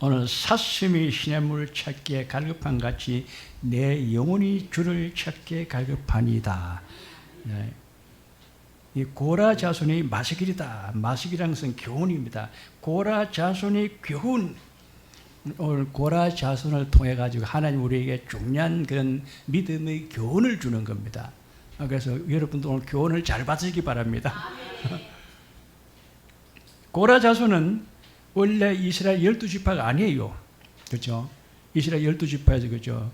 오늘 사슴이 시냇물을 찾기에 갈급한 같이 내 영혼이 주를 찾기에 갈급하니이다. 이 고라 자손이 마스길이다. 마스길이라는 것은 교훈입니다. 고라 자손이 교훈. 오늘 고라 자손을 통해 가지고 하나님 우리에게 중요한 그런 믿음의 교훈을 주는 겁니다. 그래서 여러분도 오늘 교훈을 잘 받으시기 바랍니다. 고라 자손은 원래 이스라엘 12지파가 아니에요. 그렇죠? 이스라엘 12지파에서 그죠?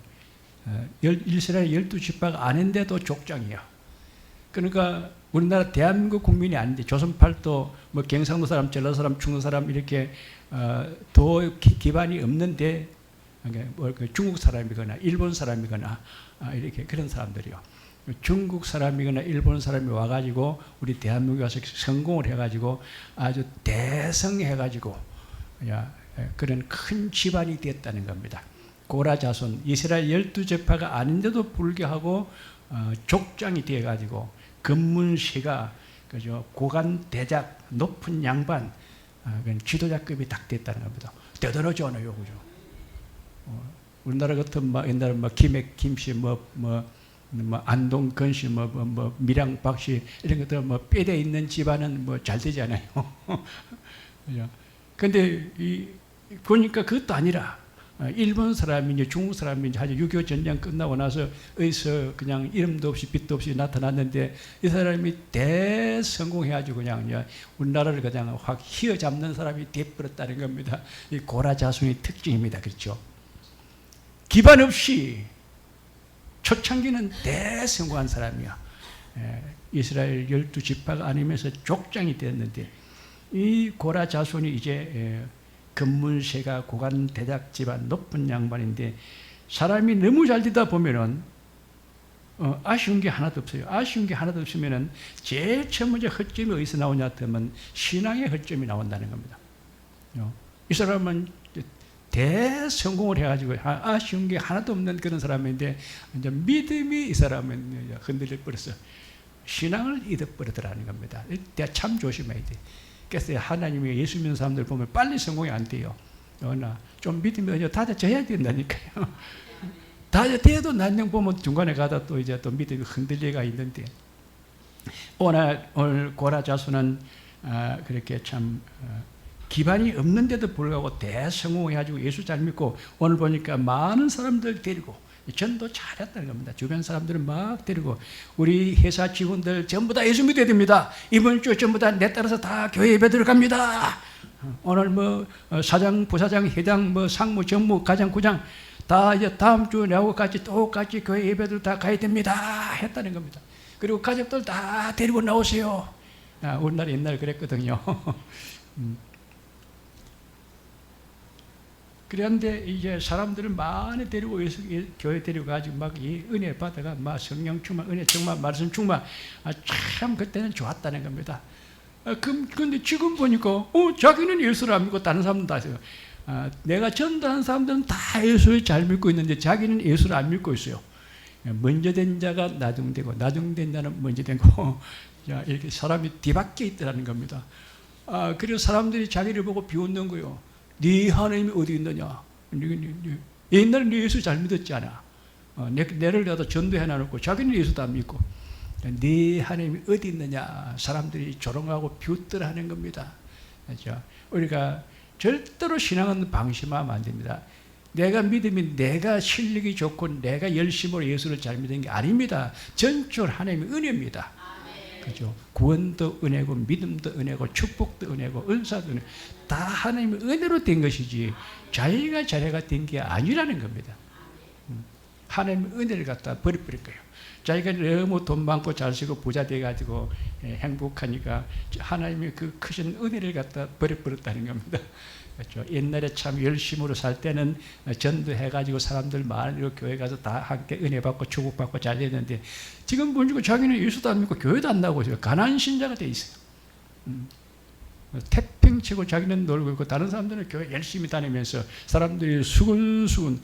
이스라엘 12지파가 아닌데도 족장이에요. 그러니까 우리나라 대한민국 국민이 아닌데 조선팔도 뭐 경상도 사람, 전라도 사람, 충청 사람 이렇게 도 기반이 없는데 뭐 중국 사람이거나 일본 사람이거나 이렇게 그런 사람들이요. 중국 사람이거나 일본 사람이 와가지고 우리 대한민국에 와서 성공을 해가지고 아주 대성해가지고 그런 큰 집안이 됐다는 겁니다. 고라 자손 이스라엘 12지파가 아닌데도 불구하고 족장이 되어가지고 금문시가 그죠 고관 대작 높은 양반 지도자급이 딱 됐다는 겁니다. 대단하지 않아요, 그죠? 우리나라 같은 옛날에 김씨 안동건 씨 밀양박 씨 이런 것들 뼈대 있는 집안은 잘 되지 않아요. 그죠? 근데 보니까 그것도 아니라 일본 사람인지 중국 사람인지 아주 6.25 전쟁 끝나고 나서 어디서 그냥 이름도 없이 빛도 없이 나타났는데 이 사람이 대성공해가지고 그냥 우리나라를 그냥 확 휘어잡는 사람이 되어버렸다는 겁니다. 이 고라 자손의 특징입니다. 그렇죠? 기반 없이 초창기는 대성공한 사람이야. 이스라엘 12지파가 아니면서 족장이 됐는데 이 고라 자손이 이제 금문세가 고관 대작 집안 높은 양반인데 사람이 너무 잘 되다 보면은 아쉬운 게 하나도 없어요. 아쉬운 게 하나도 없으면은 제일 처음 먼저 허점이 어디서 나오냐 하면 신앙의 허점이 나온다는 겁니다. 이 사람은 대성공을 해가지고 아쉬운 게 하나도 없는 그런 사람인데 이제 믿음이 이 사람은 흔들려 버렸어. 신앙을 잃어버리더라는 겁니다. 이때 참 조심해야 돼. 그래서 하나님이 예수 믿는 사람들 보면 빨리 성공이 안 돼요. 좀 믿으면 다져져야 된다니까요. 다져돼도 난영 보면 중간에 가다 또 이제 또 믿음이 흔들려가 있는데 오늘 고라 자손은 그렇게 참 기반이 없는데도 불구하고 대성공해가지고 예수 잘 믿고 오늘 보니까 많은 사람들 데리고 전도 잘했다는 겁니다. 주변 사람들은 막 데리고 우리 회사 직원들 전부 다 예수 믿어야 됩니다. 이번 주 전부 다 내 따라서 다 교회 예배 들어갑니다. 오늘 사장, 부사장, 회장, 상무, 정무, 가장, 구장 다 이제 다음 주 내하고 같이 똑같이 교회 예배들 다 가야 됩니다. 했다는 겁니다. 그리고 가족들 다 데리고 나오세요. 우리나라 옛날에 그랬거든요. 그런데 이제 사람들을 많이 데리고 교회 데리고 가지고 막 이 은혜 받아가 막 성령 충만, 은혜 충만, 말씀 충만, 참 그때는 좋았다는 겁니다. 그런데 지금 보니까 자기는 예수를 안 믿고 다른 사람들은 다 있어요. 내가 전도하는 사람들은 다 예수를 잘 믿고 있는데 자기는 예수를 안 믿고 있어요. 먼저 된 자가 나중되고 나중된 자는 먼저 되고 이렇게 사람이 뒤바뀌어 있더라는 겁니다. 그래서 사람들이 자기를 보고 비웃는 거예요. 네 하나님이 어디 있느냐? 옛날에 네 예수 잘 믿었지 않아? 내를 갖다 전도해 놔놓고 자기는 예수도 안 믿고 네 하나님이 어디 있느냐? 사람들이 조롱하고 비웃더라는 겁니다. 그렇죠? 우리가 절대로 신앙은 방심하면 안 됩니다. 내가 믿음이 내가 실력이 좋고 내가 열심으로 예수를 잘 믿는 게 아닙니다. 전적으로 하나님의 은혜입니다. 그죠? 구원도 은혜고 믿음도 은혜고 축복도 은혜고 은사도 은혜 다 하나님의 은혜로 된 것이지 자기가 잘해가 된 게 아니라는 겁니다. 하나님의 은혜를 갖다 버려버릴 거예요. 자기가 너무 돈 많고 잘 쓰고 부자 돼가지고 행복하니까 하나님의 그 크신 은혜를 갖다 버려버렸다는 겁니다. 그렇죠? 옛날에 참 열심으로 살 때는 전도해가지고 사람들 많이 교회 가서 다 함께 은혜 받고 축복받고 잘 되는데 지금 보니까 자기는 예수도 안 믿고 교회도 안 나오고 있어요. 가난한 신자가 돼 있어요. 태평치고 자기는 놀고 있고 다른 사람들은 교회 열심히 다니면서 사람들이 수근수근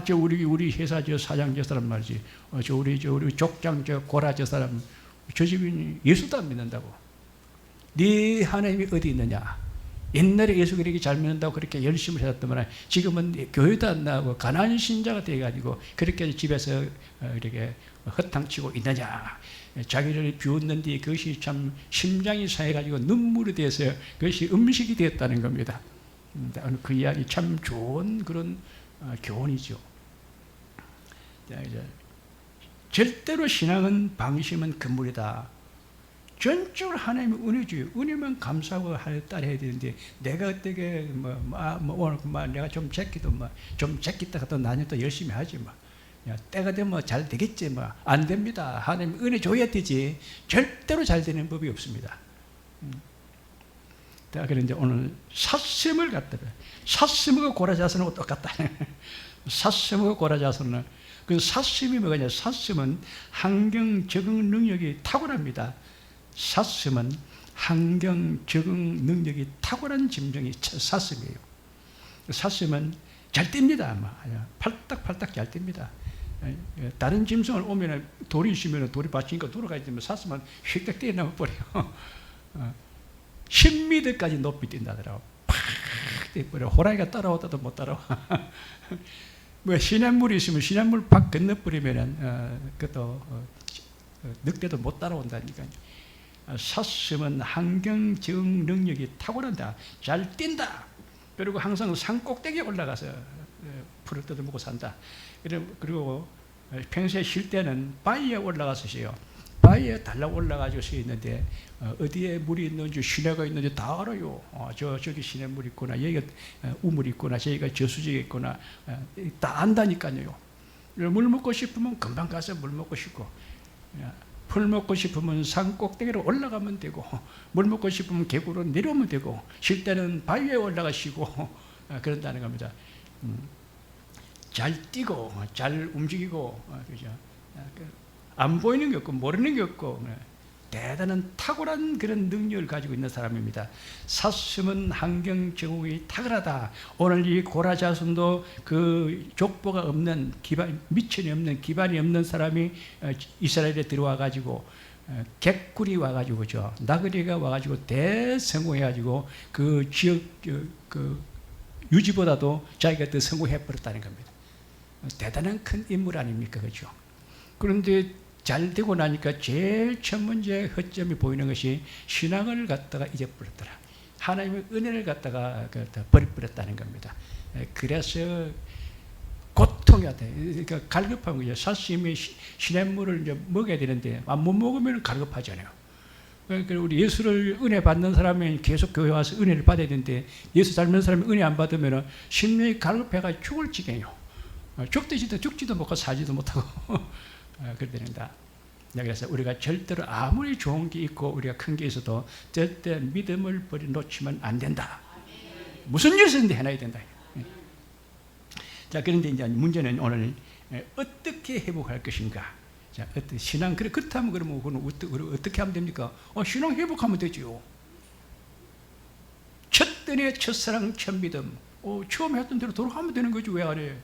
저 우리 회사 저 사장 저 사람 말이지 저 우리 족장 저 고라 저 사람 저 집이 예수도 안 믿는다고. 네 하나님이 어디 있느냐? 옛날에 예수 그렇게 잘 믿는다고 그렇게 열심히 살았더만 지금은 교회도 안 나가고 가난한 신자가 돼가지고 그렇게 집에서 이렇게 허탕치고 있느냐. 자기를 비웃는데 그것이 참 심장이 상해가지고 눈물이 돼서 그것이 음식이 되었다는 겁니다. 그 이야기 참 좋은 그런 교훈이죠. 자, 이제 절대로 신앙은 방심은 금물이다. 전적으로 하나님의 은혜주의, 은혜만 감사하고 따라야 되는데 내가 어떻게 오늘 내가 좀 제끼도 좀 제끼다가 또 나는 또 열심히 하지 야, 때가 되면 잘 되겠지 안 됩니다. 하나님 은혜 줘야 되지. 절대로 잘 되는 법이 없습니다. 그런데 오늘 삿셈을 갖다가 삿셈하고 고라자선하고 똑같다. 삿셈하고 고라자선은 그 삿셈이 뭐냐? 삿셈은 환경 적응 능력이 탁월합니다. 삿셈은 환경 적응 능력이 탁월한 짐승이 삿셈이에요. 삿셈은 잘 뗍니다. 팔딱팔딱 잘 뗍니다. 다른 짐승을 오면 돌이 있으면 돌이 받치니까 돌아가야 되면 삿셈은 휙딱 뛰어나와 버려요. 10m까지 높이 뛴다더라고. 팍 뛰어버려. 호랑이가 따라오다도 못 따라와. 시냇물이 있으면 시냇물 팍 건너버리면 그것도 늑대도 못 따라온다니까요. 삿셈은 환경 적응 능력이 탁월한다. 잘 뛴다. 그리고 항상 산 꼭대기에 올라가서 풀을 뜯어먹고 산다. 그리고 평소에 쉴 때는 바위에 올라가서 쉬어요. 바위에 달라 올라가지고 쉬어 있는데 어디에 물이 있는지 시내가 있는지 다 알아요. 저기 시냇물 있구나, 여기가 우물 있구나, 저기가 저수지가 있구나, 다 안다니까요. 물 먹고 싶으면 금방 가서 물 먹고 싶고, 풀 먹고 싶으면 산 꼭대기로 올라가면 되고, 물 먹고 싶으면 계곡으로 내려오면 되고, 쉴 때는 바위에 올라가시고 그런다는 겁니다. 잘 뛰고 잘 움직이고, 그죠? 안 보이는 게 없고 모르는 게 없고 대단한 탁월한 그런 능력을 가지고 있는 사람입니다. 삿셈은 환경 적응이 탁월하다. 오늘 이 고라자손도 그 족보가 없는 기반, 미천이 없는 기반이 없는 사람이 이스라엘에 들어와 가지고 객굴이 와가지고 그죠? 나그네가 와가지고 대성공해가지고 그 지역 그 유지보다도 자기가 더 성공해 버렸다는 겁니다. 대단한 큰 인물 아닙니까, 그죠? 그런데 잘 되고 나니까 제일 첫 번째 허점이 보이는 것이 신앙을 갖다가 잊어버렸더라. 하나님의 은혜를 갖다가 버려버렸다는 겁니다. 그래서 고통이 왔다. 그러니까 갈급한 거죠. 삿셈이 시냇물을 이제 먹어야 되는데 못 먹으면 갈급하잖아요. 그러니까 우리 예수를 은혜 받는 사람은 계속 교회 와서 은혜를 받아야 되는데 예수 잘 믿는 사람이 은혜 안 받으면 심령이 갈급해가 죽을 지경이에요. 죽지도 못하고 사지도 못하고 그렇게 된다. 그래서 우리가 절대로 아무리 좋은 게 있고 우리가 큰 게 있어도 절대 믿음을 버리 놓치면 안 된다. 무슨 일이든지 해놔야 된다. 자, 그런데 이제 문제는 오늘 어떻게 회복할 것인가? 자, 신앙 그렇다면 그러면 어떻게 하면 됩니까? 신앙 회복하면 되죠. 첫 은혜, 첫사랑, 첫 믿음. 처음 했던 대로 돌아가면 되는 거죠. 왜 안 해?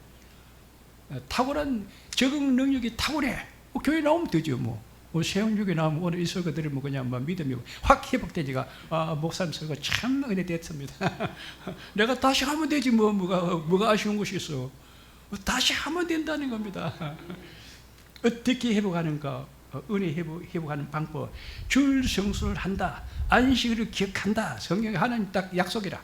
탁월한 적응 능력이 탁월해. 교회 나오면 되죠. 세운육에 나오면 오늘 이 설교 들으면 그냥 믿음이 확 회복되지가 목사님 설교 참 은혜 됐습니다. 내가 다시 하면 되지 뭐가 아쉬운 것이 있어. 다시 하면 된다는 겁니다. 어떻게 회복하는가? 은혜 회복하는 방법. 주일 성수를 한다. 안식일을 기억한다. 성경에 하나님 딱 약속이라.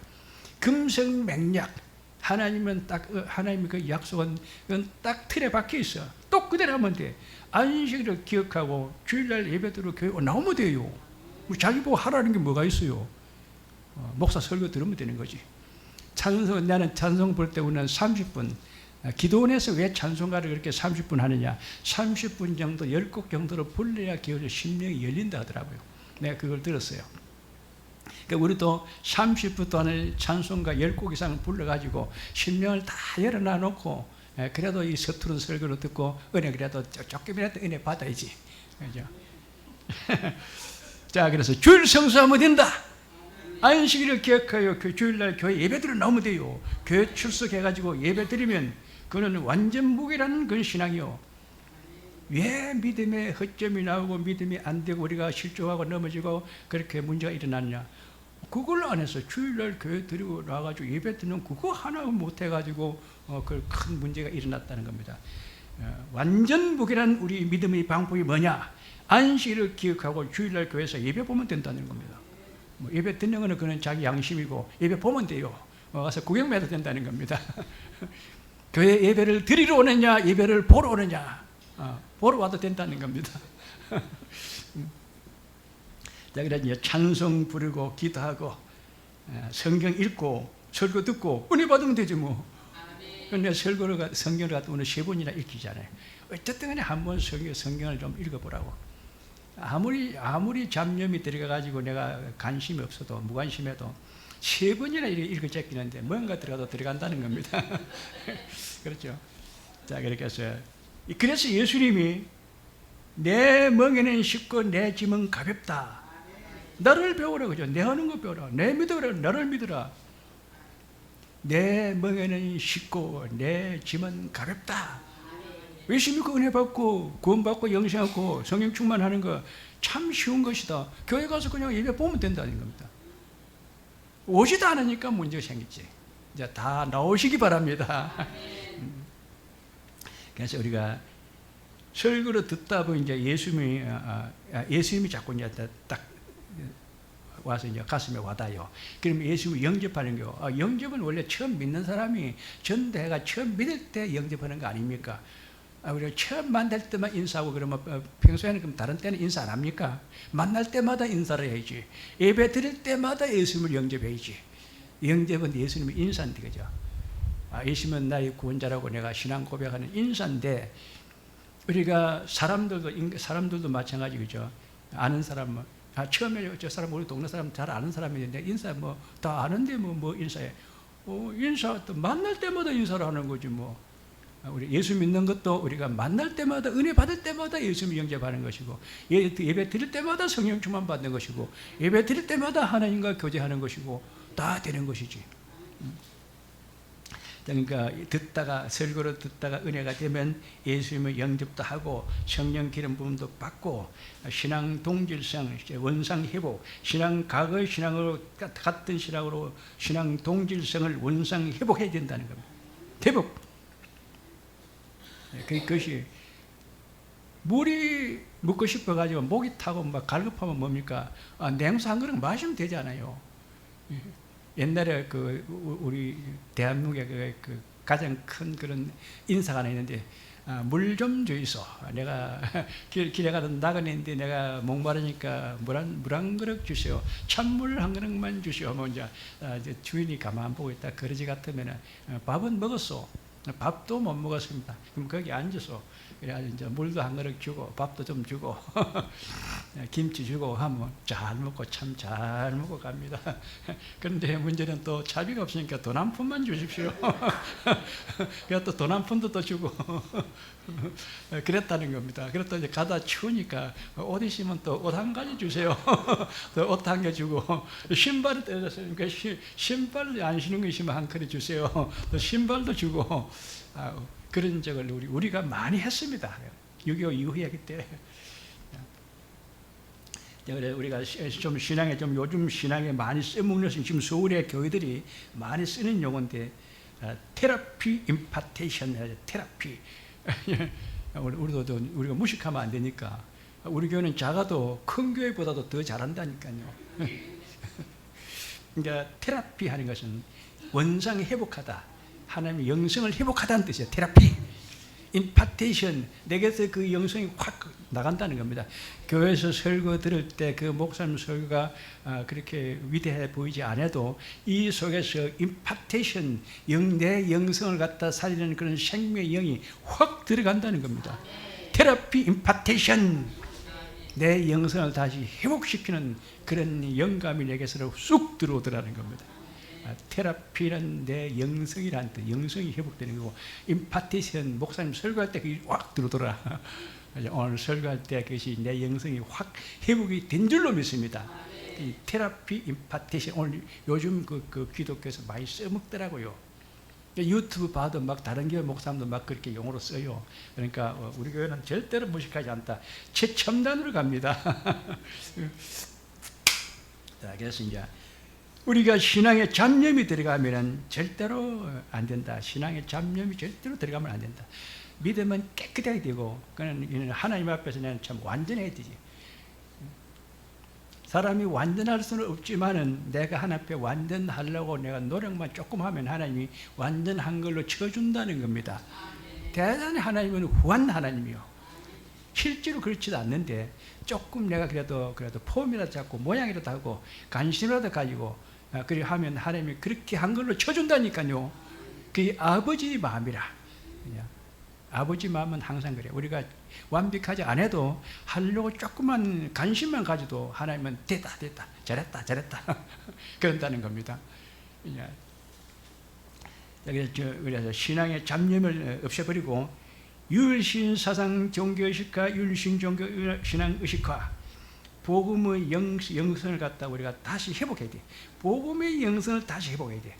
금성맹약. 하나님은 하나님의 그 약속은 딱 틀에 박혀 있어. 또 그대로 하면 돼. 안식일을 기억하고 주일날 예배드리러 교회 나오면 돼요. 자기 보고 하라는 게 뭐가 있어요? 목사 설교 들으면 되는 거지. 나는 찬송 볼 때 우리는 30분. 기도원에서 왜 찬송가를 그렇게 30분 하느냐? 30분 정도, 10곡 정도로 불러야 기도의 심령이 열린다 하더라고요. 내가 그걸 들었어요. 그러니까 우리도 30분 동안에 찬송가 10곡 이상 불러가지고 심령을 다 열어놔 놓고 그래도 이 서투른 설교를 듣고 은혜 그래도 조금이라도 은혜 받아야지. 그죠? 자, 그래서 주일 성수하면 된다. 안식일을 기억하여 주일날 교회 예배드리러 나오면 돼요. 교회 출석해가지고 예배드리면 그거는 완전 무기라는 그런 신앙이요. 왜 믿음에 허점이 나오고 믿음이 안 되고 우리가 실족하고 넘어지고 그렇게 문제가 일어났냐? 그걸 안 해서 주일날 교회 드리고 나와가지고 예배 드리는 그거 하나 못 해가지고 그 큰 문제가 일어났다는 겁니다. 완전 무결한 우리 믿음의 방법이 뭐냐? 안식일을 기억하고 주일날 교회에서 예배 보면 된다는 겁니다. 뭐 예배 듣는 거는 그는 자기 양심이고 예배 보면 돼요. 와서 구경만 해도 된다는 겁니다. 교회 예배를 드리러 오느냐 예배를 보러 오느냐 보러 와도 된다는 겁니다. 자, 그래서 이제 찬송 부르고 기도하고 성경 읽고 설교 듣고 은혜 받으면 되지 뭐. 그런데 설교를 성경을 갖다 오늘 3번이나 읽히잖아요. 어쨌든 간에 한번 성경을 좀 읽어보라고. 아무리 잡념이 들어가가지고 내가 관심이 없어도 무관심해도 3번이나 읽어 제끼는데 뭔가 들어가도 들어간다는 겁니다. 그렇죠. 자, 그렇게 해서 그래서 예수님이 내 멍에는 쉽고 내 짐은 가볍다. 나를 배우라 그죠. 내 하는 거 배우라. 내 믿으라. 나를 믿으라. 내 멍에는 쉽고 내 짐은 가볍다. 예수님이 은혜 받고 구원 받고 영생하고 성령 충만하는 거 참 쉬운 것이다. 교회 가서 그냥 예배 보면 된다는 겁니다. 오지도 않으니까 문제가 생기지. 이제 다 나오시기 바랍니다. 그래서 우리가 설교를 듣다 보니 이제 예수님이 자꾸 이제 딱 와서 이제 가슴에 와닿아요. 그러면 예수님을 영접하는 거. 영접은 원래 처음 믿는 사람이 전대가 처음 믿을 때 영접하는 거 아닙니까? 우리가 처음 만날 때만 인사하고 그러면 평소에는 그럼 다른 때는 인사 안 합니까? 만날 때마다 인사를 해야지. 예배 드릴 때마다 예수님을 영접해야지. 영접은 예수님의 인사인데 그죠? 예수님은 나의 구원자라고 내가 신앙 고백하는 인사인데 우리가 사람들도 마찬가지 그죠? 아는 사람은 처음에 저 사람 우리 동네 사람 잘 아는 사람인데 인사 뭐 다 아는데 뭐 인사해. 인사 또 만날 때마다 인사를 하는 거지 뭐. 우리 예수 믿는 것도 우리가 만날 때마다 은혜 받을 때마다 예수님 영접하는 것이고 예배 드릴 때마다 성령 충만 받는 것이고 예배 드릴 때마다 하나님과 교제하는 것이고 다 되는 것이지. 그러니까 설교를 듣다가 은혜가 되면 예수님의 영접도 하고 성령 기름 부음도 받고 신앙 동질성, 원상 회복, 과거의 신앙으로 같은 신앙으로 신앙 동질성을 원상 회복해야 된다는 겁니다. 회복. 그것이 물이 묻고 싶어가지고 목이 타고 막 갈급하면 뭡니까? 냉수 한 그릇 마시면 되잖아요. 옛날에 우리 대한민국에 그 가장 큰 그런 인사가 하나 있는데 물 좀 주이소. 내가 길에 가던 나그네인데 내가 목마르니까 물 한 그릇 주시오. 찬물 한 그릇만 주시오. 뭐 이제 주인이 가만 보고 있다. 그러지 같으면 밥은 먹었소. 밥도 못 먹었습니다. 그럼 거기 앉아서 그래가지고 이제 물도 한 그릇 주고 밥도 좀 주고 김치 주고 하면 잘 먹고 참 잘 먹고 갑니다. 그런데 문제는 또 차비가 없으니까 돈 한 푼만 주십시오. 그래서 또 돈 한 푼도 또 주고 그랬다는 겁니다. 그래서 이제 가다 추우니까 옷 있으면 또 옷 한 가지 주세요. 또 옷 한 개 주고 신발을 떼줬으니까 신발 안 신는 거 있으면 한 그릇 주세요. 또 신발도 주고 그런 적을 우리가 많이 했습니다. 6.25 이후에 그때. 우리가 좀 신앙에 요즘 신앙에 많이 써먹는 지금 서울의 교회들이 많이 쓰는 용어인데 테라피 임파테이션 테라피. 우리가 무식하면 안 되니까 우리 교회는 작아도 큰 교회보다도 더 잘한다니까요. 그러니까 테라피 하는 것은 원상 회복하다. 하나님의 영성을 회복하다는 뜻이에요. 테라피. 임파테이션, 내게서 그 영성이 확 나간다는 겁니다. 교회에서 설교 들을 때 그 목사님 설교가 그렇게 위대해 보이지 않아도 이 속에서 임파테이션, 내 영성을 갖다 살리는 그런 생명의 영이 확 들어간다는 겁니다. 테라피 임파테이션, 내 영성을 다시 회복시키는 그런 영감이 내게서 쑥 들어오더라는 겁니다. 테라피는 내 영성이라는 뜻, 영성이 회복되는 거고, 임파테이션, 목사님 설교할 때 그게 확 들어오더라. 오늘 설교할 때 그것이 내 영성이 확 회복이 된 줄로 믿습니다. 이 테라피, 임파테이션, 오늘 요즘 그 기독교에서 많이 써먹더라고요. 유튜브 봐도 막 다른 교회 목사님도 막 그렇게 용어로 써요. 그러니까 우리 교회는 절대로 무식하지 않다. 최첨단으로 갑니다. 자, 그래서 이제 우리가 신앙에 잡념이 들어가면 절대로 안 된다. 신앙에 잡념이 절대로 들어가면 안 된다. 믿음은 깨끗하게 되고, 그는 하나님 앞에서는 참 완전해야 되지. 사람이 완전할 수는 없지만은 내가 하나님 앞에 완전하려고 내가 노력만 조금 하면 하나님이 완전한 걸로 쳐준다는 겁니다. 대단히 하나님은 후한 하나님이요. 실제로 그렇지도 않는데 조금 내가 그래도 폼이라도 잡고 모양이라도 하고 관심이라도 가지고 그렇게 하면 하나님이 그렇게 한 걸로 쳐준다니까요. 그게 아버지 마음이라. 아버지 마음은 항상 그래. 우리가 완벽하지 않아도 하려고 조그만 관심만 가지도 하나님은 됐다 잘했다 그런다는 겁니다. 그래서 신앙의 잡념을 없애버리고 율신 사상 종교의식과 율신 종교 신앙 의식화, 복음의 영성을 갖다 우리가 다시 회복해야 돼. 복음의 영성을 다시 회복해야 돼.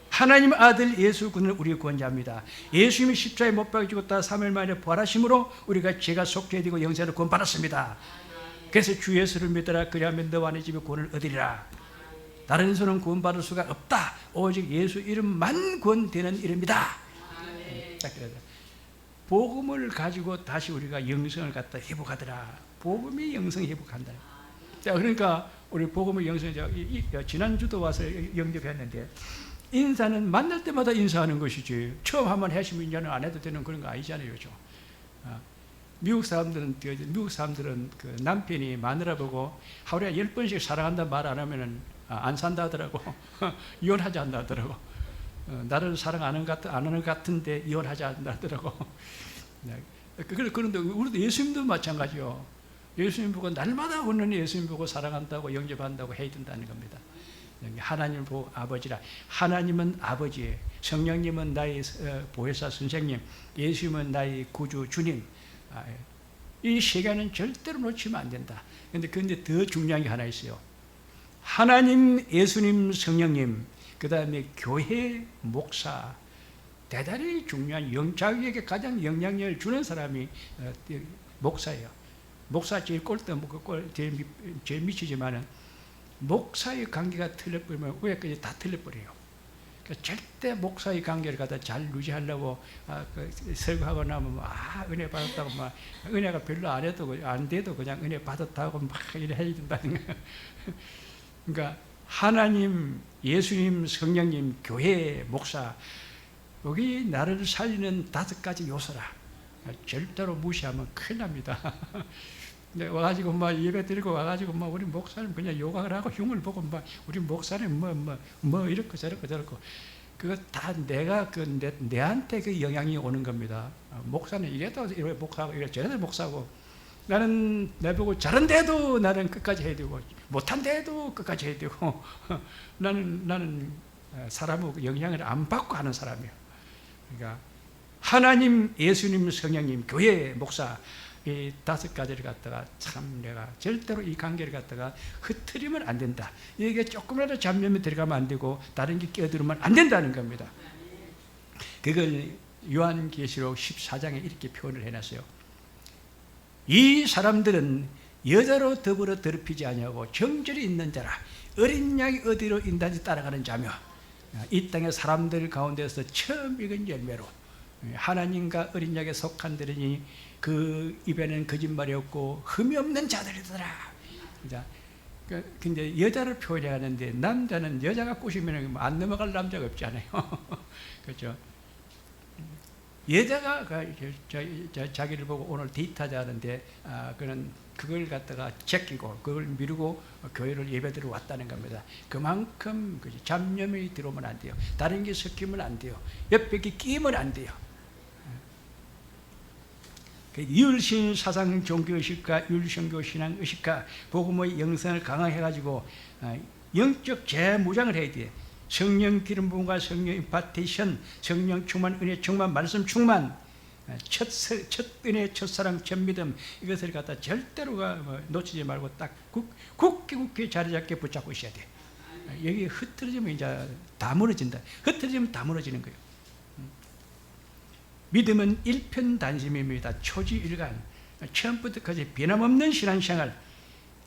하나님 아들 예수 그는 우리의 구원자입니다. 예수님이 십자가에 못 박혀 죽었다 3일 만에 부활하심으로 우리가 죄가 속죄 되고 영생을 구원받았습니다. 그래서 주 예수를 믿어라. 그리하면 너와 네 집에 구원을 얻으리라. 다른 손은 구원받을 수가 없다. 오직 예수 이름만 구원되는 이름이다. 딱 그래요. 복음을 가지고 다시 우리가 영성을 갖다 회복하더라. 복음이 영성 회복한다. 자, 그러니까 우리 복음의 영성, 지난주도 와서 영접했는데 인사는 만날 때마다 인사하는 것이지 처음 한번 하시면 인사는 안 해도 되는 그런 거 아니잖아요. 그죠? 미국 사람들은 그 남편이 마누라 보고 하루에 10번씩 사랑한다 말 안 하면은 안 산다 하더라고. 이혼하지 않는다 하더라고. 나를 사랑 안 하는 것 같은데 이혼하지 않는다 하더라고. 그런데 우리도 예수님도 마찬가지요. 예수님 보고 날마다 오는 예수님 보고 사랑한다고 영접한다고 해야 된다는 겁니다. 하나님을 보고 아버지라. 하나님은 아버지예요. 성령님은 나의 보혜사 선생님, 예수님은 나의 구주 주님. 이 세계는 절대로 놓치면 안 된다. 그런데 더 중요한 게 하나 있어요. 하나님, 예수님, 성령님, 그 다음에 교회, 목사. 대단히 중요한 자기에게 가장 영향력을 주는 사람이 목사예요. 목사 제일 제일 미치지만은 목사의 관계가 틀려버리면 위에까지 다 틀려버려요. 그러니까 절대 목사의 관계를 갖다 잘 유지하려고 설교하고 나면 은혜 받았다고 막 은혜가 별로 안 돼도 그냥 은혜 받았다고 막 이래 해야 된다는 거예요. 그러니까 하나님, 예수님, 성령님, 교회, 목사, 여기 나를 살리는 5가지 요소라. 절대로 무시하면 큰일 납니다. 와가지고 막 예배 드리고 와가지고 막 우리 목사님 그냥 요각을 하고 흉을 보고 막 우리 목사님 뭐 이렇고 저렇고 그거 다 내가 내한테 그 영향이 오는 겁니다. 목사는 이래도 이래 목사하고 이래 저래도 목사고 나는 내보고 잘한데도 나는 끝까지 해야 되고 못한데도 끝까지 해야 되고 나는 사람의 영향을 안 받고 하는 사람이에요. 그러니까 하나님, 예수님, 성령님, 교회, 목사 이 5가지를 갖다가 참 내가 절대로 이 관계를 갖다가 흐트리면 안 된다. 이게 조금이라도 잡념이 들어가면 안 되고 다른 게 끼어들면 안 된다는 겁니다. 그걸 요한계시록 14장에 이렇게 표현을 해놨어요. 이 사람들은 여자로 더불어 더럽히지 아니하고 정절이 있는 자라 어린 양이 어디로 인단지 따라가는 자며 이 땅의 사람들 가운데서 처음 익은 열매로 하나님과 어린 양에 속한 들으니 그 입에는 거짓말이 없고 흠이 없는 자들이더라. 근데 여자를 표현해 가는데 남자는 여자가 꼬시면 안 넘어갈 남자가 없잖아요. 그렇죠? 여자가 자기를 보고 오늘 데이트하자 하는데 그걸 갖다가 제끼고 그걸 미루고 교회를 예배드리러 왔다는 겁니다. 그만큼 잡념이 들어오면 안 돼요. 다른 게 섞이면 안 돼요. 옆에 게 끼면 안 돼요. 율신 사상 종교의식과 율성교 신앙 의식과 복음의 영성을 강화해가지고 영적 재무장을 해야 돼. 성령 기름 부음과 성령 임파테이션, 성령 충만, 은혜 충만, 말씀 충만, 첫 은혜, 첫 사랑, 첫 믿음 이것을 갖다 절대로 놓치지 말고 딱 굳게 자리 잡게 붙잡고 있어야 돼. 여기 흐트러지면 이제 다 무너진다. 흐트러지면 다 무너지는 거예요. 믿음은 일편단심입니다. 초지일간 처음부터까지 변함없는 신앙생활,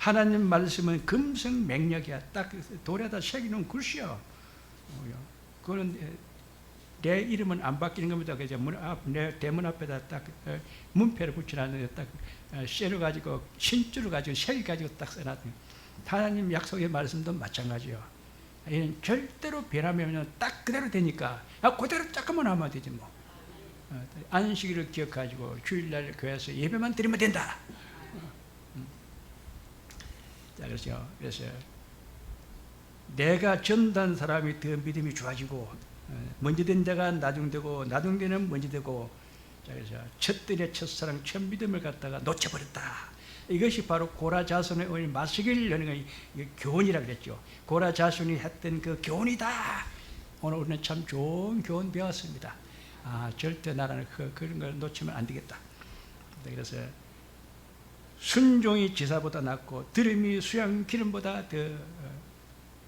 하나님 말씀은 금성맹력이야. 딱 돌에다 새기는 글씨야. 그거는 내 이름은 안 바뀌는 겁니다. 그래서 내 대문 앞에다 딱 문패를 붙여놨는데 딱 쇠를 신줄을 가지고 새기 가지고 딱 써놨더니 하나님 약속의 말씀도 마찬가지요. 이는 절대로 변하면 딱 그대로 되니까 그대로 조금만 하면 되지 뭐. 안식일을 기억가지고 주일날 교회에서 예배만 드리면 된다. 자, 그래서 내가 전도한 사람이 더 믿음이 좋아지고 먼저 된 자가 나중되고 나중되는 먼저 되고. 자, 그래서 첫들의 첫사랑 첫 믿음을 갖다가 놓쳐버렸다. 이것이 바로 고라자손의 오늘 마시기를 여는 교훈이라고 그랬죠. 고라자손이 했던 그 교훈이다. 오늘 우리는 참 좋은 교훈 배웠습니다. 절대 나라는 그런 걸 놓치면 안 되겠다. 그래서 순종이 지사보다 낫고 들음이 수양 기름보다 더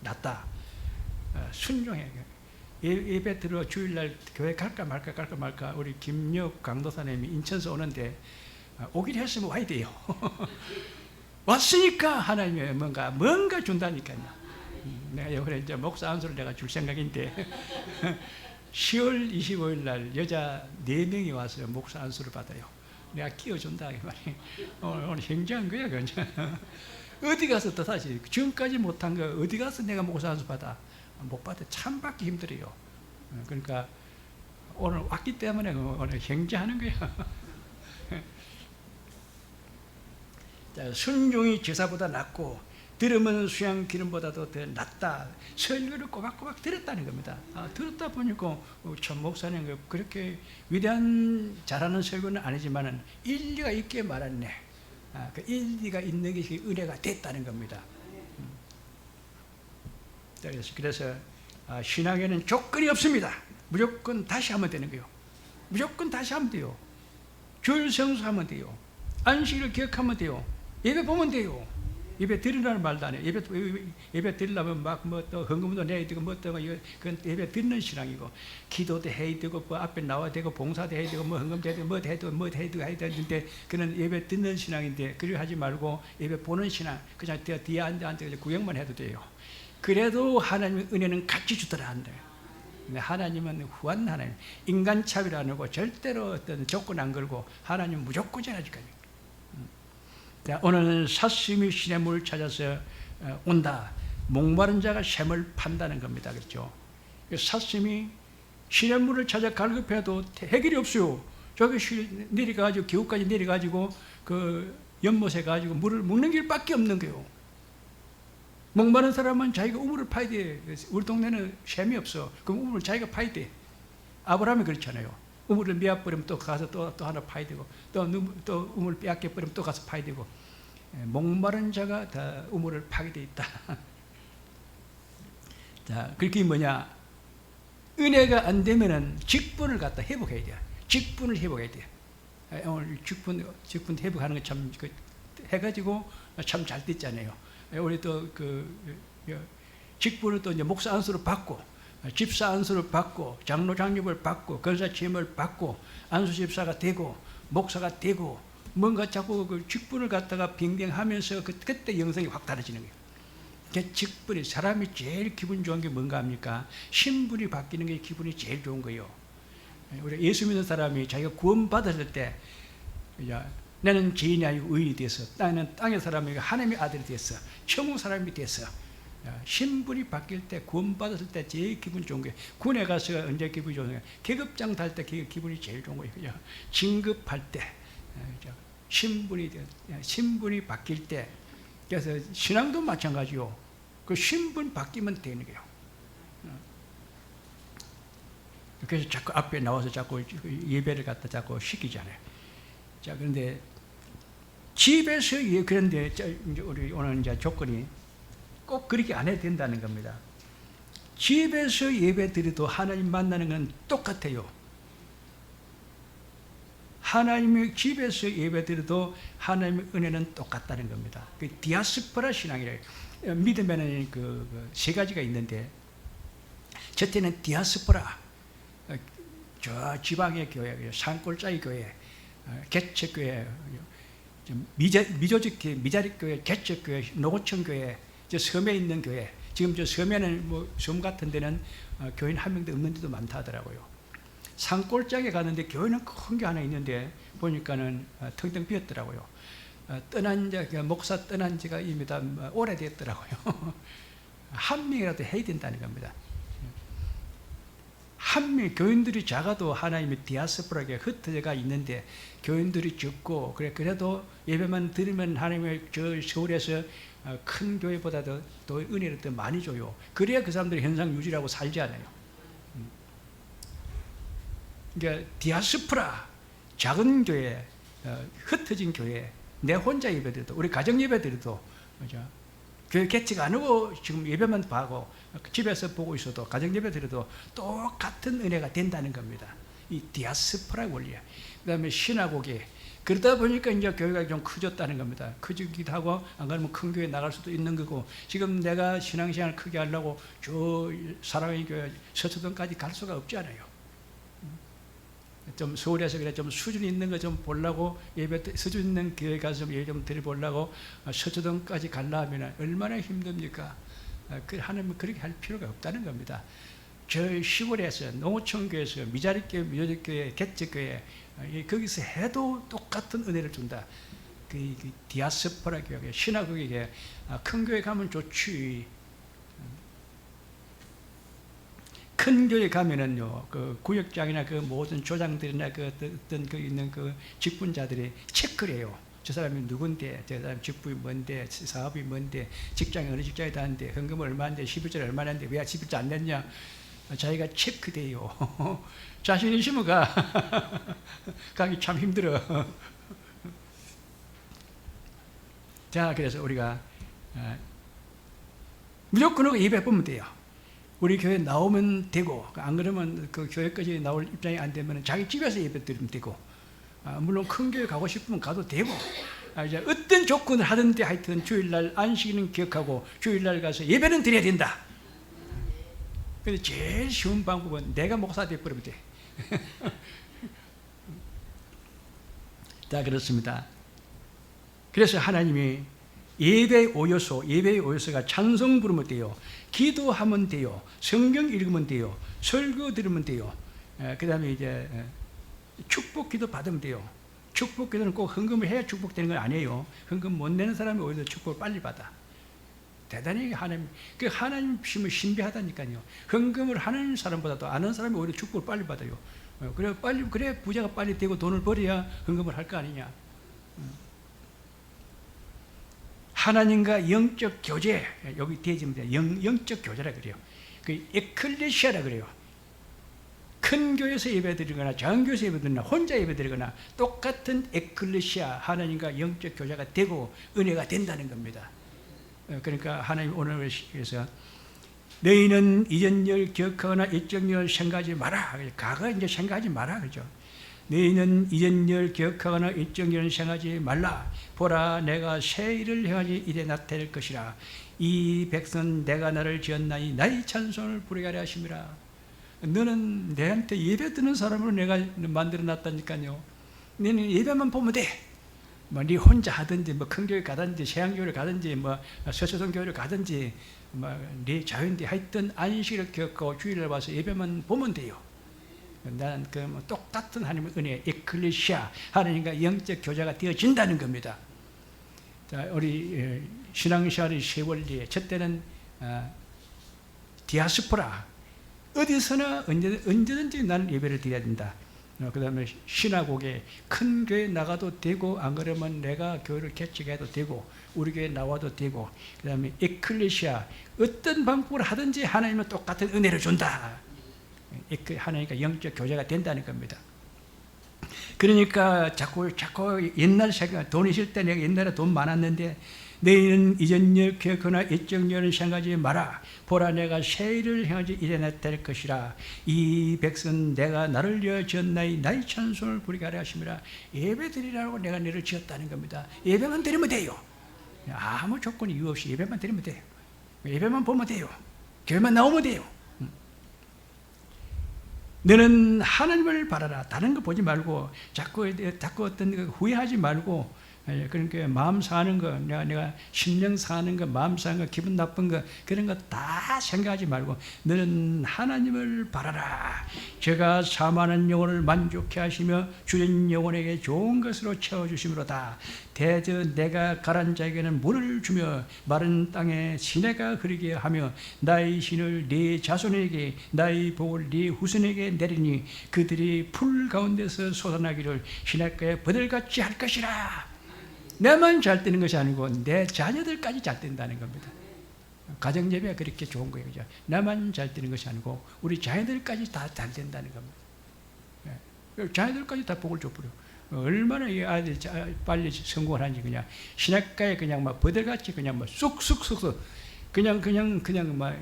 낫다. 순종해. 예배 들어 주일날 교회 갈까 말까 우리 김역 강도사님이 인천에서 오는데 오기로 했으면 와야 돼요. 왔으니까 하나님이 뭔가 준다니까요. 내가 이번에 이제 목사 안수를 내가 줄 생각인데 10월 25일 날 여자 4명이 와서 목사 안수를 받아요. 내가 끼워준다 이 말이. 오늘 굉장한 거야 그냥. 어디 가서 또 다시 지금까지 못한 거 어디 가서 내가 목사 안수 받아? 못 받아. 참 받기 힘들어요. 그러니까 오늘 왔기 때문에 오늘 행자하는 거야. 자, 순종이 제사보다 낫고 들으면 수양 기름보다도 더 낫다. 설교를 꼬박꼬박 들었다는 겁니다. 들었다 보니까 참 목사님 그렇게 위대한 잘하는 설교는 아니지만은 일리가 있게 말았네. 그 일리가 있는 것이 은혜가 됐다는 겁니다. 그래서 신앙에는 조건이 없습니다. 무조건 다시 하면 되는 거예요. 무조건 다시 하면 돼요. 주일 성수하면 돼요. 안식일을 기억하면 돼요. 예배 보면 돼요. 예배 드리라는 말도 안 해요. 예배 드리려면 또 헌금도 내야 되고 그건 예배 드리는 신앙이고, 기도도 해야 되고 앞에 나와야 되고 봉사도 해야 되고 헌금도 해야 되고 뭐 해야 되는데 그는 예배 듣는 신앙인데 그리 하지 말고 예배 보는 신앙, 그냥 뒤에 앉아 구경만 해도 돼요. 그래도 하나님의 은혜는 같이 주더라 한다. 하나님은 후한 하나님, 인간 차별 안 하고 절대로 어떤 조건 안 걸고 하나님은 무조건 전해줄 거예요. 자, 오늘은 사슴이 시냇물을 찾아서 온다. 목마른 자가 샘을 판다는 겁니다. 그렇죠? 사슴이 시냇물을 찾아 갈급해도 해결이 없어요. 저기 내려가지고 기후까지 내려가지고 그 연못에 가지고 물을 먹는 길밖에 없는 거예요. 목마른 사람은 자기가 우물을 파야 돼. 우리 동네는 샘이 없어. 그럼 우물을 자기가 파야 돼. 아브라함이 그렇잖아요. 우물을 메어버리면 또 가서 또 하나 파야 되고, 또 우물 빼앗겨버리면 또 가서 파야 되고, 목마른 자가 다 우물을 파게 돼 있다. 자, 그게 뭐냐? 은혜가 안 되면은 직분을 갖다 회복해야 돼요. 직분을 회복해야 돼요. 오늘 직분 회복하는 거 참 해가지고 참 잘 됐잖아요. 우리 또 직분을 또 이제 목사 안수를 받고, 집사 안수를 받고, 장로 장립을 받고, 권사 취임을 받고, 안수 집사가 되고, 목사가 되고, 뭔가 자꾸 그 직분을 갖다가 빙빙하면서 그때 영성이 확 달라지는 거예요. 그 직분이, 사람이 제일 기분 좋은 게 뭔가 합니까? 신분이 바뀌는 게 기분이 제일 좋은 거예요. 우리 예수 믿는 사람이 자기가 구원받았을 때, 나는 죄인이 아니고 의인이 됐어. 나는 땅의 사람이 하나님의 아들이 됐어. 천국 사람이 됐어. 신분이 바뀔 때, 구원받았을 때 제일 기분 좋은 거예요. 군에 가서 언제 기분이 좋은 거예요? 계급장 달 때 기분이 제일 좋은 거예요. 진급할 때, 신분이 바뀔 때. 그래서 신앙도 마찬가지요. 그 신분 바뀌면 되는 거예요. 그래서 자꾸 앞에 나와서 자꾸 예배를 갖다 자꾸 시키잖아요. 자, 그런데 집에서 그런데 우리 오늘 이제 조건이 꼭 그렇게 안 해도 된다는 겁니다. 집에서 예배 드려도 하나님 만나는 건 똑같아요. 하나님의 집에서 예배 드려도 하나님의 은혜는 똑같다는 겁니다. 그 디아스포라 신앙이래요. 믿으면은 세 가지가 있는데, 첫째는 디아스포라, 저 지방의 교회, 산골짜기 교회, 개척교회, 미조직 교회, 미자립교회, 개척교회, 노고청교회, 저 섬에 있는 교회, 지금 저 섬에는 뭐 섬 같은 데는 교인 한 명도 없는 데도 많다 하더라고요. 산골짜기에 가는데 교회는 큰 게 하나 있는데 보니까는 텅텅 비었더라고요. 떠난 자, 목사 떠난 지가 이미 다 오래됐더라고요. 한 명이라도 해야 된다는 겁니다. 한 명, 교인들이 작아도 하나님의 디아스포라가 흩어져가 있는데 교인들이 적고 그래도 예배만 들으면 하나님의 저 서울에서 큰 교회보다도 또 은혜를 더 많이 줘요. 그래야 그 사람들이 현상 유지하고 살지 않아요. 그러니까 디아스포라, 작은 교회, 흩어진 교회, 내 혼자 예배드려도, 우리 가정 예배드려도, 그죠? 교회 개척 안 하고 지금 예배만 하고 집에서 보고 있어도 가정 예배드려도 똑같은 은혜가 된다는 겁니다. 이 디아스포라 원리야. 그 다음에 신화고개. 그러다 보니까 이제 교회가 좀 커졌다는 겁니다. 커지기도 하고 안 그러면 큰 교회 나갈 수도 있는 거고, 지금 내가 신앙생활 크게 하려고 저 사랑의 교회 서초동까지 갈 수가 없잖아요. 좀 서울에서 그래 좀 수준 있는 거 좀 보려고 예배 수준 있는 교회 가서 예배 좀 드려보려고 서초동까지 가려면 얼마나 힘듭니까? 하나님은 그렇게 할 필요가 없다는 겁니다. 저 시골에서 농어촌교회에서 미자립교회, 미조직교회, 개척교회 거기서 해도 똑같은 은혜를 준다. 그 디아스포라 교회, 신화교회, 큰 교회 가면 좋지. 큰 교회 가면은요, 그 구역장이나 그 모든 조장들이나 그 어떤 그 있는 그 직분자들이 체크를 해요. 저 사람이 누군데, 저 사람 직분이 뭔데, 사업이 뭔데, 직장이 어느 직장에 다는데, 헌금을 얼마인데, 11절 얼마인데, 왜 11절 안 냈냐? 자기가 체크돼요. 자신 있으면 가기 참 힘들어. 자, 그래서 우리가 무조건 예배 보면 돼요. 우리 교회 나오면 되고, 안 그러면 그 교회까지 나올 입장이 안 되면 자기 집에서 예배 드리면 되고, 물론 큰 교회 가고 싶으면 가도 되고, 이제 어떤 조건을 하든지 하여튼 주일날 안식일은 기억하고 주일날 가서 예배는 드려야 된다. 근데 제일 쉬운 방법은 내가 목사 되어버리면 돼. 자, 그렇습니다. 그래서 하나님이 예배의 오요소가 찬송 부르면 돼요. 기도하면 돼요. 성경 읽으면 돼요. 설교 들으면 돼요. 그 다음에 이제 축복 기도 받으면 돼요. 축복 기도는 꼭 헌금을 해야 축복되는 건 아니에요. 헌금 못 내는 사람이 오히려 축복을 빨리 받아. 대단히 하나님 심을 신비하다니까요. 헌금을 하는 사람보다도 안 하는 사람이 오히려 축복을 빨리 받아요. 그래 부자가 빨리 되고 돈을 벌어야 헌금을 할 거 아니냐. 하나님과 영적 교제, 여기 대지입니다. 영적 교제라 그래요. 그 에클레시아라 그래요. 큰 교회에서 예배드리거나 작은 교회에서 예배드리거나 혼자 예배드리거나 똑같은 에클레시아, 하나님과 영적 교제가 되고 은혜가 된다는 겁니다. 그러니까 하나님 오늘 위해서 너희는 이전 일 기억하거나 옛적 일 생각하지 마라. 과거 이제 생각하지 마라. 그죠? 너희는 이전 일 기억하거나 옛적 일을 생각하지 말라. 보라, 내가 새 일을 행하지 이래 나타낼 것이라. 이 백성 내가 나를 지었나니 나의 찬송을 부르게 하려 하심이라. 너는 내한테 예배 드는 사람으로 내가 만들어 놨다니까요. 너는 예배만 보면 돼. 뭐 네 혼자 하든지 뭐 큰 교회 가든지 세양교회를 가든지 뭐 서초동 교회를 가든지 뭐 네 자유인데 하여튼 안식일을 기억하고 주일을 와서 예배만 보면 돼요. 나는 그 뭐 똑같은 하나님의 은혜, 에클레시아, 하나님과 영적 교제가 되어진다는 겁니다. 자, 우리 신앙생활의 세월리에 첫 때는 디아스포라, 어디서나 언제든지 나는 예배를 드려야 된다. 그 다음에 신화고개, 큰 교회 나가도 되고 안 그러면 내가 교회를 개척해도 되고 우리 교회 나와도 되고, 그 다음에 에클레시아, 어떤 방법으로 하든지 하나님은 똑같은 은혜를 준다. 하나님과 영적 교제가 된다는 겁니다. 그러니까 자꾸 옛날 생각, 돈 있을 때 내가 옛날에 돈 많았는데 너희는 이전 일 기억하거나 옛적 일을 생각하지 마라. 보라, 내가 새 일을 행하지 이래 나타낼 것이라. 이 백성 내가 나를 위하여 지었나니 나의 찬송을 부르게 하려 하심이라. 예배 드리라고 내가 너를 지었다는 겁니다. 예배만 드리면 돼요. 아무 조건 이유 없이 예배만 드리면 돼요. 예배만 보면 돼요. 교회만 나오면 돼요. 너는 하나님을 바라라. 다른 거 보지 말고 자꾸 어떤 거 후회하지 말고 그러니까 마음 상하는 거, 내가 심령 상하는 거, 마음 상하는 거, 기분 나쁜 거, 그런 거 다 생각하지 말고 너는 하나님을 바라라. 제가 사망하는 영혼을 만족해 하시며 주인 영혼에게 좋은 것으로 채워주심으로다. 대저 내가 가란 자에게는 물을 주며 마른 땅에 시내가 흐르게 하며 나의 신을 네 자손에게 나의 복을 네 후손에게 내리니 그들이 풀 가운데서 솟아나기를 시냇가에 버들같이 할 것이라. 내만 잘 되는 것이 아니고 내 자녀들까지 잘 된다는 겁니다. 가정예배가 그렇게 좋은 거예요. 그죠? 나만 잘 되는 것이 아니고 우리 자녀들까지 다 잘 된다는 겁니다. 자녀들까지 다 복을 줘버려. 얼마나 이 아이들이 빨리 성공을 하는지 그냥 시냇가에 그냥 막 버들같이 그냥 막 쑥쑥쑥쑥 그냥 막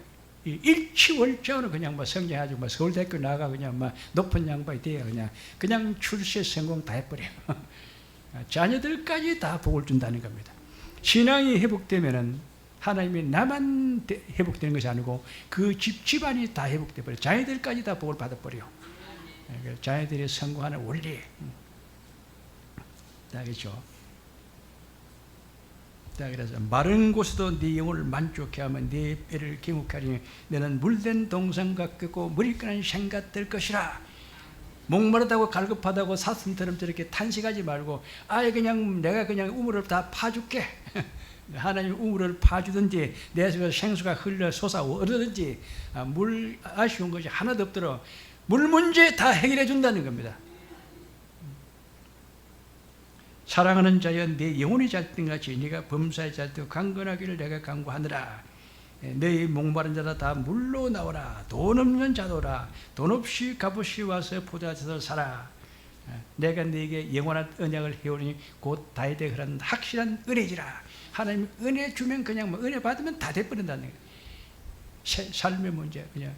일치월장으로 그냥 막 성장해가지고 막 서울대학교 나가 그냥 막 높은 양반이 돼요. 그냥 출세 성공 다 해버려. 자녀들까지 다 복을 준다는 겁니다. 신앙이 회복되면은 하나님이 나만 회복되는 것이 아니고 그 집안이 다 회복돼 버려. 자녀들까지 다 복을 받아버려. 자녀들이 성공하는 원리. 알겠죠? 그래서 마른 곳에도 네 영혼을 만족해 하면 네 뼈를 경욱하리니 너는 물된 동상 같고 물이 끓는 생각 될 것이라. 목마르다고 갈급하다고 사슴처럼 저렇게 탄식하지 말고 아예 그냥 내가 그냥 우물을 다 파줄게. 하나님 우물을 파주든지 내 속에서 생수가 흘러 솟아 오르든지 물 아쉬운 것이 하나도 없도록 물 문제 다 해결해 준다는 겁니다. 사랑하는 자여 네 영혼이 잘된 같이 네가 범사에 잘되고 강건하기를 내가 강구하느라. 너희 목마른 자라 다 물로 나오라. 돈 없는 자도라. 돈 없이 값없이 와서 포도밭에서 살아. 내가 너에게 영원한 언약을 해오리니 곧 다윗의 그런 확실한 은혜지라. 하나님 은혜 주면 그냥 뭐 은혜 받으면 다 돼버린다는 거예요. 삶의 문제. 그냥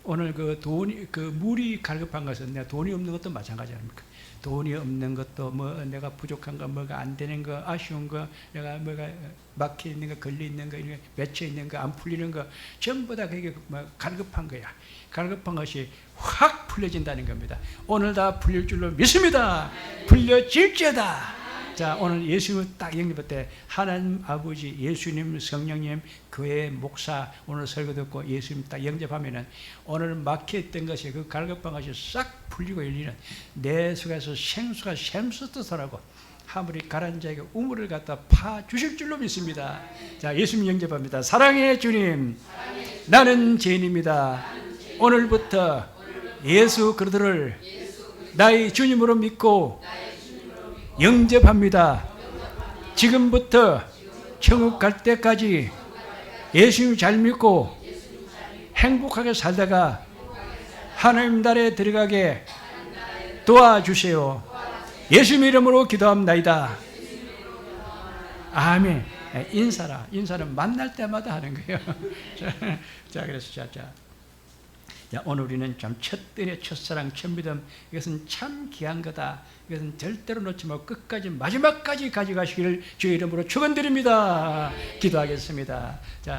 오늘 그 돈이 그 물이 갈급한 것은 내가 돈이 없는 것도 마찬가지 아닙니까? 돈이 없는 것도 뭐 내가 부족한 거 뭐가 안 되는 거 아쉬운 거 내가 뭐가 막혀 있는 거 걸려 있는 거 맺혀 있는 거 안 풀리는 거 전부 다 그게 뭐 갈급한 거야. 갈급한 것이 확 풀려진다는 겁니다. 오늘 다 풀릴 줄로 믿습니다. 풀려질지어다. 자, 오늘 예수님을 딱 영접할 때 하나님 아버지, 예수님, 성령님, 교회 목사 오늘 설교 듣고 예수님 딱 영접하면은 오늘 막혀있던 것이 그 갈급한 것이 싹 풀리고 열리는 내 속에서 생수가 샘솟듯하라고 하물이 가란 자에게 우물을 갖다 파 주실 줄로 믿습니다. 자, 예수님 영접합니다. 사랑의 주님, 나는 죄인입니다. 오늘부터 예수 그리스도를 나의 주님으로 믿고 영접합니다. 지금부터 천국 갈 때까지 예수님 잘 믿고 행복하게 살다가 하나님 나라에 들어가게 도와주세요. 예수님 이름으로 기도합니다. 아멘. 인사는 만날 때마다 하는 거예요. 자, 그래서 자, 오늘 우리는 참 첫 은혜, 첫사랑, 첫 믿음, 이것은 참 귀한 거다. 이것은 절대로 놓지 말고 끝까지 마지막까지 가져가시기를 주의 이름으로 축원드립니다. 기도하겠습니다. 자.